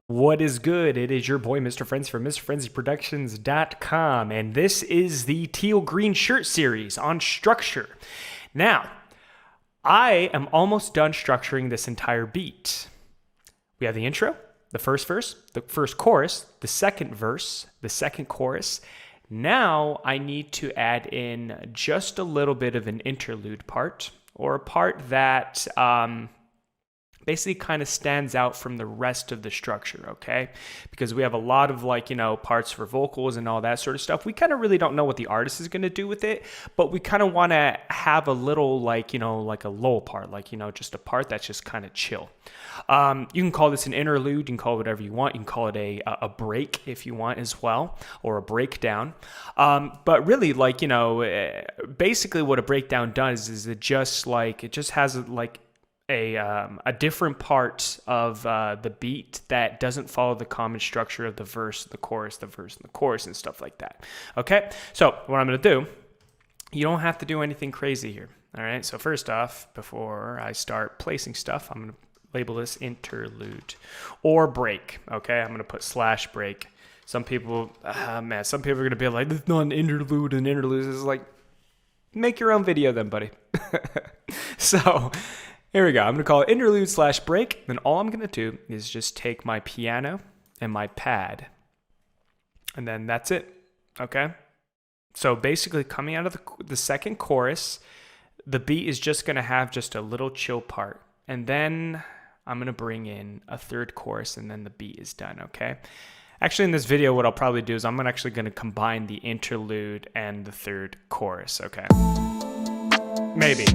What is good? It is your boy, Mr. Frenzy from MrFrenzyProductions.com, and this is the Teal Green Shirt series on structure. Now, I am almost done structuring this entire beat. We have the intro, the first verse, the first chorus, the second verse, the second chorus. Now I need to add in just a little bit of an interlude part, or a part that basically kind of stands out from the rest of the structure, okay? Because we have a lot of parts for vocals and all that sort of stuff. We kind of really don't know what the artist is going to do with it, but we kind of want to have a little like a lull part, just a part that's just kind of chill. You can call this an interlude, you can call it whatever you want. You can call it a break if you want as well, or a breakdown. But really, basically what a breakdown does is it just has a different part of the beat that doesn't follow the common structure of the verse, the chorus, the verse, and the chorus, and stuff like that. Okay, so what I'm going to do, you don't have to do anything crazy here. All right, so first off, before I start placing stuff, I'm going to label this interlude or break. Okay, I'm going to put /break. Some people, some people are going to be like, this is not an interlude. An interlude is like, make your own video then, buddy. So here we go. I'm going to call it interlude /break. Then all I'm going to do is just take my piano and my pad. And then that's it. Okay? So basically coming out of the second chorus, the beat is just going to have just a little chill part. And then I'm going to bring in a third chorus and then the beat is done. Okay? Actually, in this video, what I'll probably do is I'm actually going to combine the interlude and the third chorus. Okay? Maybe.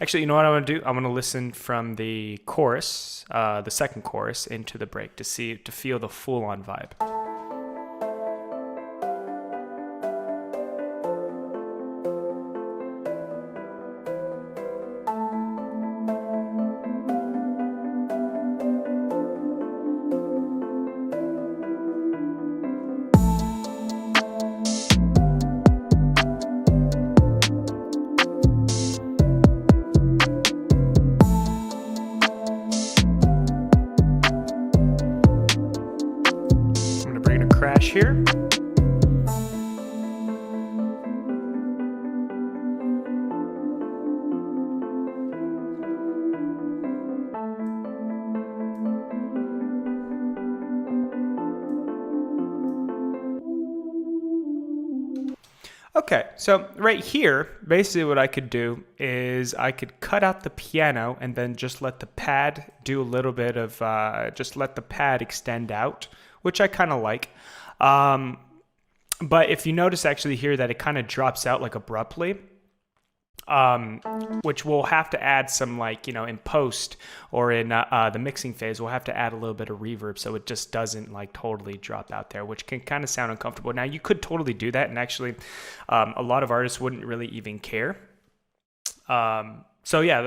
Actually, you know what I want to do? I want to listen from the chorus, the second chorus, into the break to feel the full-on vibe. Crash here. Okay, so right here, basically what I could do is I could cut out the piano and then just let the pad do a little bit of, just let the pad extend out, which I kind of like. But if you notice actually here that it kind of drops out like abruptly, which we'll have to add some in post or in the mixing phase, we'll have to add a little bit of reverb so it just doesn't totally drop out there, which can kind of sound uncomfortable. Now you could totally do that, and actually a lot of artists wouldn't really even care. So yeah,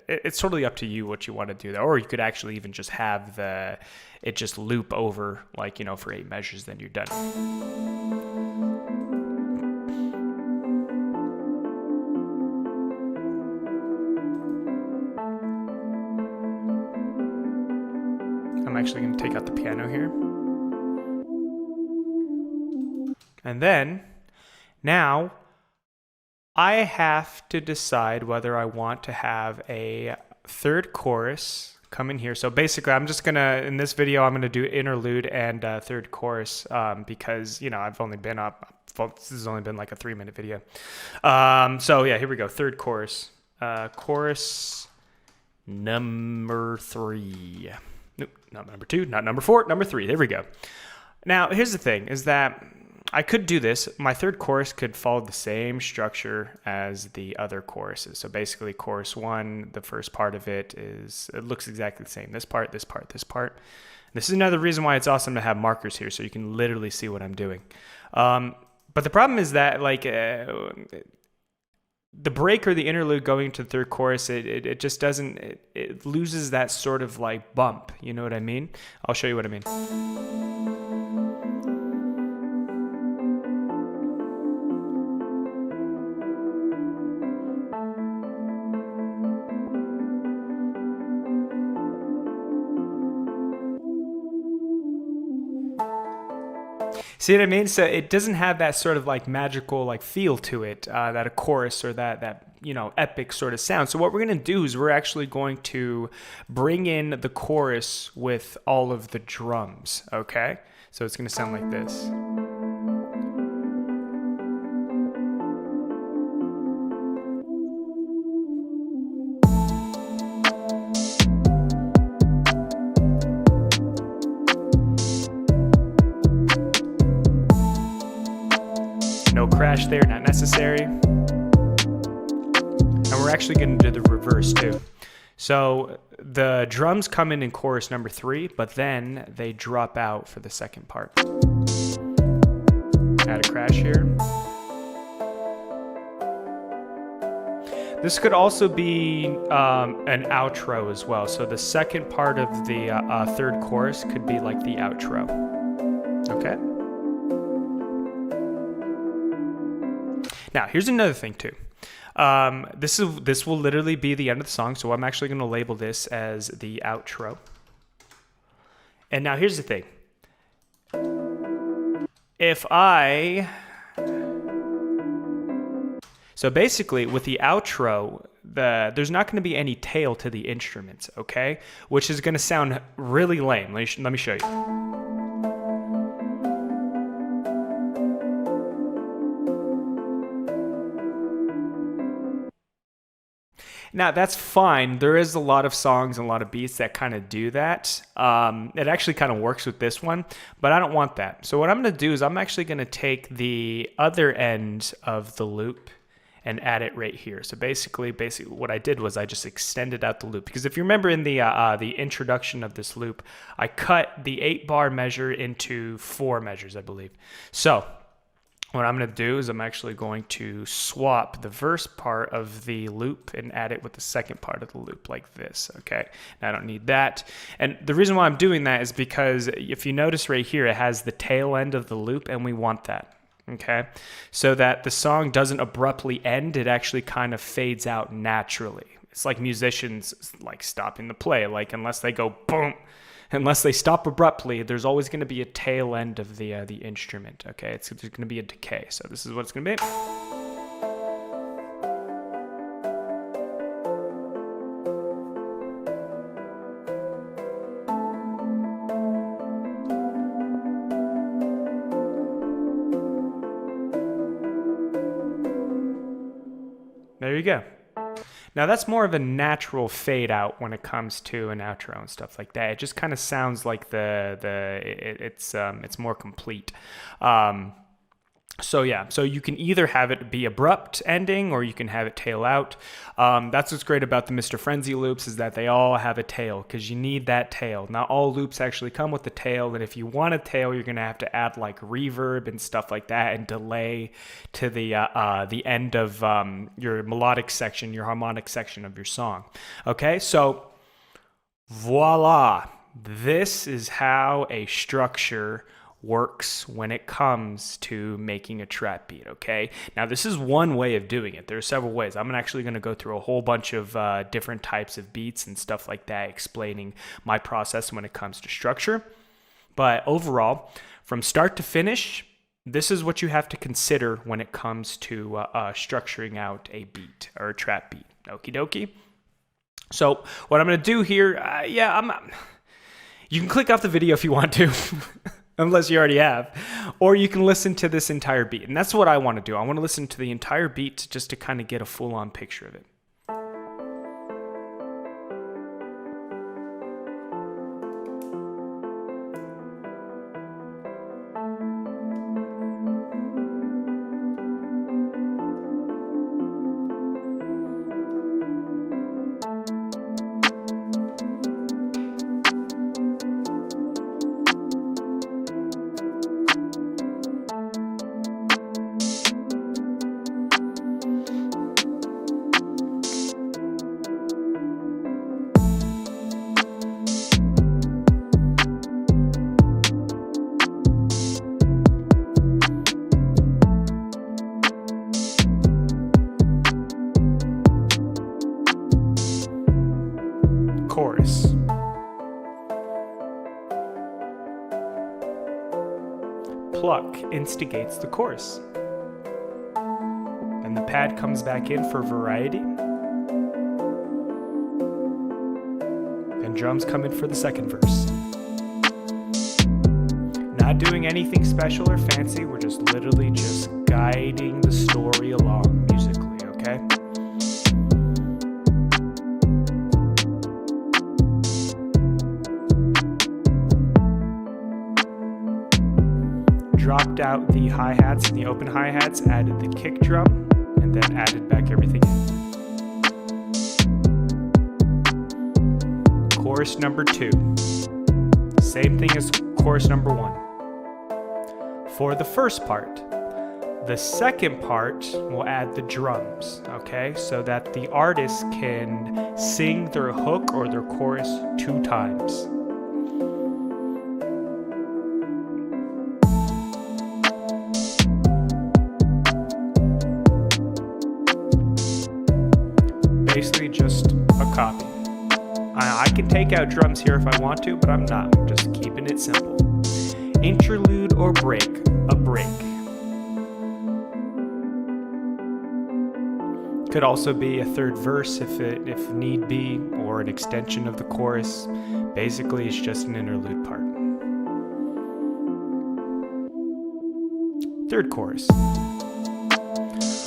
it's totally up to you what you want to do there, or you could actually even just have it just loop over for 8 measures, then you're done. I'm actually going to take out the piano here, and then now I have to decide whether I want to have a third chorus come in here. So basically, I'm just gonna, in this video, I'm gonna do interlude and third chorus because I've only been up. This has only been like a 3-minute video. So yeah, here we go. Third chorus. Chorus number 3. Nope, not number 2, not number 4, number 3. There we go. Now here's the thing: is that I could do this. My third chorus could follow the same structure as the other choruses. So basically chorus 1, the first part of it looks exactly the same. This part, this part, this part. This is another reason why it's awesome to have markers here so you can literally see what I'm doing. But the problem is that the break or the interlude going to the third chorus, it just doesn't, it loses that sort of bump. You know what I mean? I'll show you what I mean. See what I mean? So it doesn't have that sort of like magical like feel to it, that a chorus or that epic sort of sound. So what we're going to do is we're actually going to bring in the chorus with all of the drums, okay? So it's going to sound like this. No crash there, not necessary. And we're actually going to do the reverse too. So the drums come in chorus number 3, but then they drop out for the second part. Add a crash here. This could also be an outro as well. So the second part of the third chorus could be like the outro. Okay? Now, here's another thing too. This will literally be the end of the song, so I'm actually going to label this as the outro. And now here's the thing. So basically with the outro, there's not going to be any tail to the instruments, okay? Which is going to sound really lame. Let me show you. Now, that's fine. There is a lot of songs and a lot of beats that kind of do that. It actually kind of works with this one, but I don't want that. So what I'm going to do is I'm actually going to take the other end of the loop and add it right here. So basically what I did was I just extended out the loop. Because if you remember in the introduction of this loop, I cut the 8-bar measure into 4 measures, I believe. So what I'm going to do is I'm actually going to swap the verse part of the loop and add it with the second part of the loop like this, okay? Now I don't need that. And the reason why I'm doing that is because if you notice right here, it has the tail end of the loop, and we want that, okay? So that the song doesn't abruptly end, it actually kind of fades out naturally. It's like musicians like stopping the play, like unless they go boom, unless they stop abruptly, there's always going to be a tail end of the instrument, okay? There's going to be a decay. So this is what it's going to be. There you go. Now that's more of a natural fade out when it comes to an outro and stuff like that. It just kind of sounds like it's more complete. So yeah, so you can either have it be abrupt ending or you can have it tail out. That's what's great about the Mr. Frenzy loops is that they all have a tail because you need that tail. Not all loops actually come with the tail, and if you want a tail, you're gonna have to add like reverb and stuff like that and delay to the end of your melodic section, your harmonic section of your song. Okay, so voila, this is how a structure works when it comes to making a trap beat, okay? Now, this is one way of doing it. There are several ways. I'm actually going to go through a whole bunch of different types of beats and stuff like that, explaining my process when it comes to structure. But overall, from start to finish, this is what you have to consider when it comes to structuring out a beat or a trap beat. Okie dokie. So what I'm going to do here, you can click off the video if you want to. Unless you already have, or you can listen to this entire beat. And that's what I want to do. I want to listen to the entire beat just to kind of get a full-on picture of it. clock instigates the chorus. And the pad comes back in for variety. And drums come in for the second verse. Not doing anything special or fancy, we're just literally just guiding the story along musically, okay? Dropped out the hi-hats and the open hi-hats, added the kick drum, and then added back everything in. Chorus number 2. Same thing as chorus number 1. For the first part. The second part will add the drums, okay? So that the artist can sing their hook or their chorus 2 times. Basically just a copy. I can take out drums here if I want to, but I'm not. I'm just keeping it simple. Interlude or break. A break. Could also be a third verse if need be, or an extension of the chorus. Basically, it's just an interlude part. Third chorus.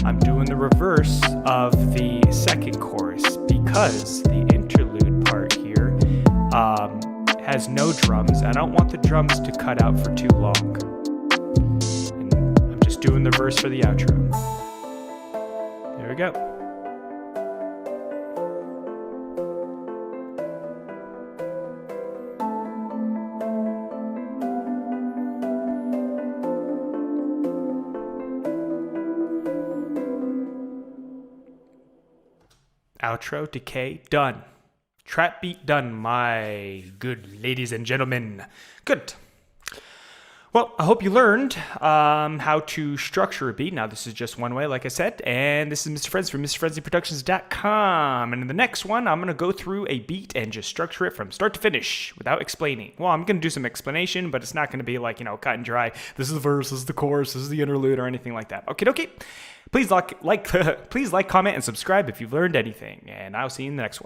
I'm doing the reverse of the second chorus because the interlude part here has no drums. I don't want the drums to cut out for too long. And I'm just doing the verse for the outro. There we go. Outro, decay, done. Trap beat done, my good ladies and gentlemen. Good. Well, I hope you learned how to structure a beat. Now, this is just one way, like I said. And this is Mr. Frenzy from MrFrenzyProductions.com. And in the next one, I'm going to go through a beat and just structure it from start to finish without explaining. Well, I'm going to do some explanation, but it's not going to be like, cut and dry. This is the verse, this is the chorus, this is the interlude, or anything like that. Okay. Please like, comment, and subscribe if you've learned anything. And I'll see you in the next one.